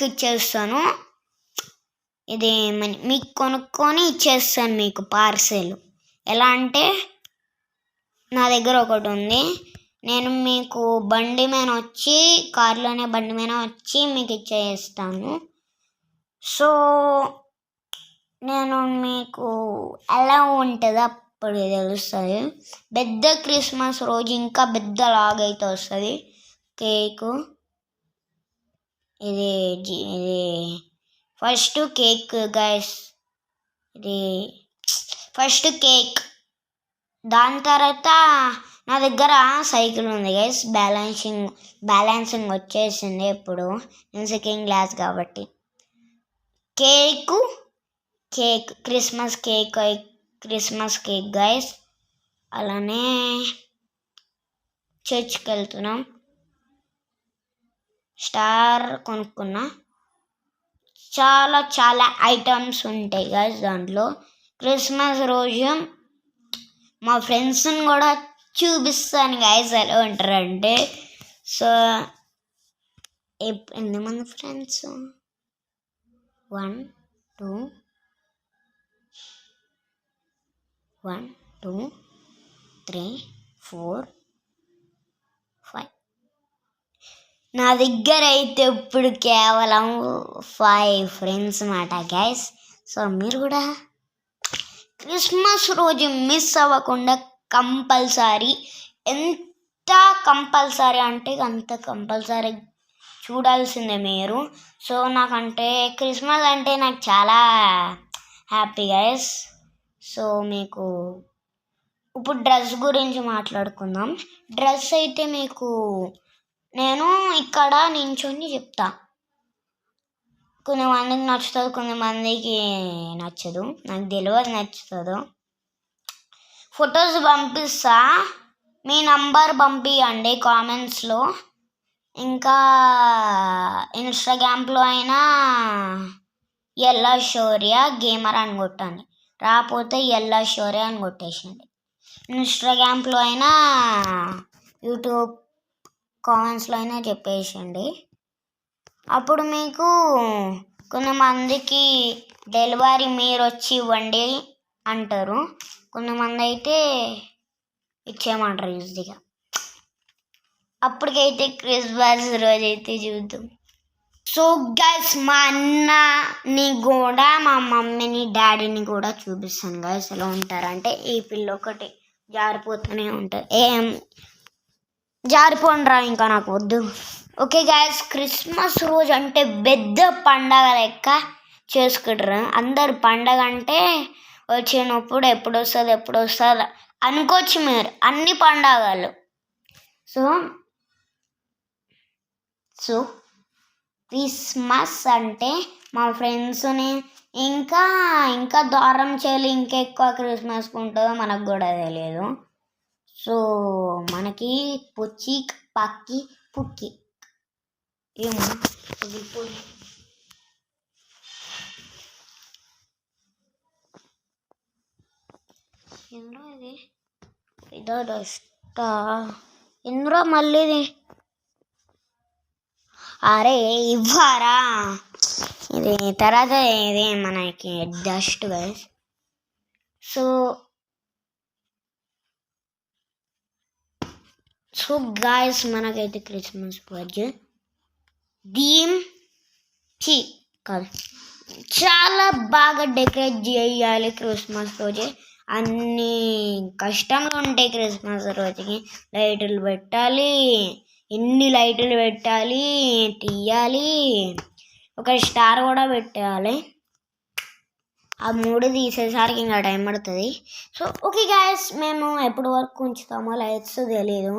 ఇచ్చేస్తాను. ఇది మీకు కొనుక్కొని ఇచ్చేస్తాను మీకు పార్సెల్. ఎలా అంటే నా దగ్గర ఒకటి ఉంది, నేను మీకు బండి మీద వచ్చి కార్లోనే బండి మీద వచ్చి మీకు ఇచ్చేస్తాను. సో నేను మీకు ఎలా ఉంటుందో అప్పుడు తెలుస్తుంది. పెద్ద క్రిస్మస్ రోజు ఇంకా పెద్ద లాగైతే వస్తుంది కేకు. ఇది ఫస్ట్ కేక్ గైస్, ఇది ఫస్ట్ కేక్. దాని తర్వాత నా దగ్గర సైకిల్ ఉంది గైస్, బ్యాలెన్సింగ్ వచ్చేసింది ఇప్పుడు, నేను సెకండ్ క్లాస్ కాబట్టి. Cake Christmas cake guys. అలానే చర్చ్కి వెళ్తున్నాం, స్టార్ కొనుక్కున్నా. చాలా ఐటమ్స్ ఉంటాయి గైస్ దాంట్లో. క్రిస్మస్ రోజు మా ఫ్రెండ్స్ని కూడా చూపిస్తాను గైస్ ఎలా ఉంటారంటే. సో ఎంతమంది ఫ్రెండ్స్? 1 2 3 4 5. నా దగ్గర అయితే ఇప్పుడు కేవలం 5 ఫ్రెండ్స్ మాట గైస్. సో మీరు కూడా క్రిస్మస్ రోజు మిస్ అవ్వకుండా కంపల్సరీ, ఎంత కంపల్సరీ అంటే అంత కంపల్సరీ చూడాల్సిందే మీరు. సో నాకంటే క్రిస్మస్ అంటే నాకు చాలా హ్యాపీ గైస్. సో మీకు ఇప్పుడు డ్రెస్ గురించి మాట్లాడుకుందాం. డ్రెస్ అయితే మీకు నేను ఇక్కడ నించొని చెప్తా, కొంతమందికి నచ్చుతుంది, కొంతమందికి నచ్చదు, నాకు తెలియదు నచ్చుతుందో. ఫొటోస్ పంపిస్తా, మీ నంబర్ పంపించండి కామెంట్స్లో. ఇంకా ఇన్స్టాగ్రామ్లో అయినా ఎల్లా శౌర్య గేమర్ అని కొట్టండి, రాకపోతే ఎల్లా శౌర్య అని కొట్టేసండి. ఇన్స్టాగ్రామ్లో అయినా యూట్యూబ్ కామెంట్స్లో అయినా చెప్పేసండి. అప్పుడు మీకు కొంతమందికి డెలివరీ మీరు వచ్చి ఇవ్వండి అంటారు, కొంతమంది అయితే ఇచ్చేయమంటారు ఈజీగా. అప్పటికైతే క్రిస్మస్ రోజు అయితే చూద్దాం. సో గైస్ మా అన్నని కూడా మా మమ్మీని డాడీని కూడా చూపిస్తాను గైస్ ఎలా ఉంటారంటే. ఈ పిల్ల ఒకటి జారిపోతూనే ఉంటుంది, ఏం జారిపోండిరా ఇంకా నాకు వద్దు. ఓకే గైస్, క్రిస్మస్ రోజు అంటే పెద్ద పండగ లెక్క చేసుకుంటారు అందరు. పండగ అంటే వచ్చినప్పుడు ఎప్పుడు వస్తుంది అనుకోవచ్చు మీరు, అన్ని పండగలు. సో క్రిస్మస్ అంటే మా ఫ్రెండ్స్ని ఇంకా దారం చేయాలి, ఇంకా ఎక్కువ క్రిస్మస్కి ఉంటుందో మనకు కూడా తెలియదు. సో మనకి పొచ్చి పక్కి పుక్కి ఏమో ఇది ఇదో డస్ట్ ఎందులో మళ్ళీ అరే ఇవ్వరా, ఇది తర్వాత ఇది మనకి డస్ట్ గైస్. సో గాయస్ మనకైతే క్రిస్మస్ రోజు కాదు చాలా బాగా డెకరేట్ చేయాలి క్రిస్మస్ రోజే. అన్ని కష్టంగా ఉంటాయి క్రిస్మస్ రోజుకి. లైట్లు పెట్టాలి, ఎన్ని లైట్లు పెట్టాలి, తీయాలి, ఒక స్టార్ కూడా పెట్టాలి. ఆ 3 తీసేసరికి ఇంకా టైం పడుతుంది. సో ఓకే గాయస్, మేము ఎప్పటి వరకు ఉంచుతామో లైట్స్ తెలీదు.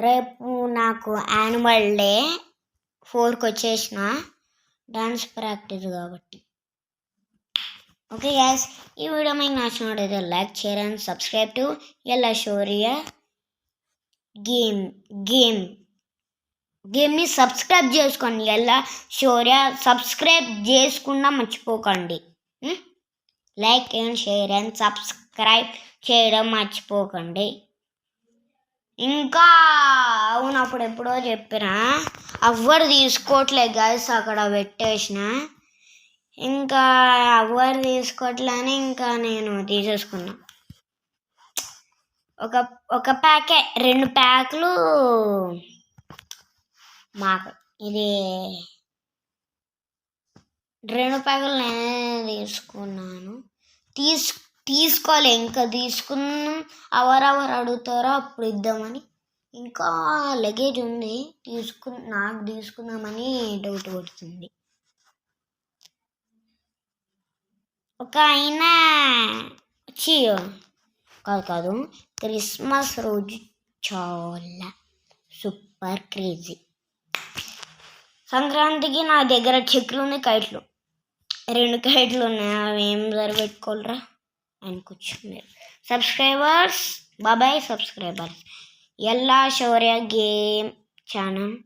రేపు నాకు యాన్యువల్ డే 4కి వచ్చేసిన, డాన్స్ ప్రాక్టీస్ కాబట్టి. ఓకే గాయస్, ఈ వీడియో మీకు నచ్చినట్టయితే like, share and subscribe to ఎల్లా శౌర్య గేమ్ని సబ్స్క్రైబ్ చేసుకోండి. ఎల్లా శౌర్య సబ్స్క్రైబ్ చేసుకుండా మర్చిపోకండి. Like and share and subscribe చేయడం మర్చిపోకండి. ఇంకా అవును అప్పుడు ఎప్పుడో చెప్పినా ఎవ్వరు తీసుకోవట్లేదు గైస్, అక్కడ పెట్టేసిన. ఇంకా ఎవ్వరు తీసుకోవట్లని ఇంకా నేను తీసేసుకున్నా. ఒక ప్యాకే 2 ప్యాకులు మాకు. ఇది 2 ప్యాకులు నేనే తీసుకున్నాను. తీసుకోవాలి, ఇంకా తీసుకున్నాం. ఎవరెవరు అడుగుతారో అప్పుడు ఇద్దామని. ఇంకా లగేజ్ ఉంది, నాకు తీసుకుందామని డౌట్ పడుతుంది. ఒక ఆయన కాదు క్రిస్మస్ రోజు చాలా సూపర్ క్రేజీ. సంక్రాంతికి నా దగ్గర చెక్కులు ఉన్నాయి, కైట్లు 2 కైట్లు ఉన్నాయి. అవి ఏం సరిపెట్టుకోలేరా అనుకోవచ్చు మీరు. సబ్స్క్రైబర్స్ బాబాయ్ సబ్స్క్రైబర్స్ ఎల్లా Shaurya game channel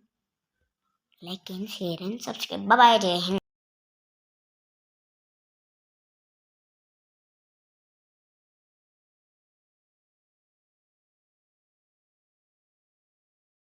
like and share and subscribe. బాబాయ్, జై హింద్.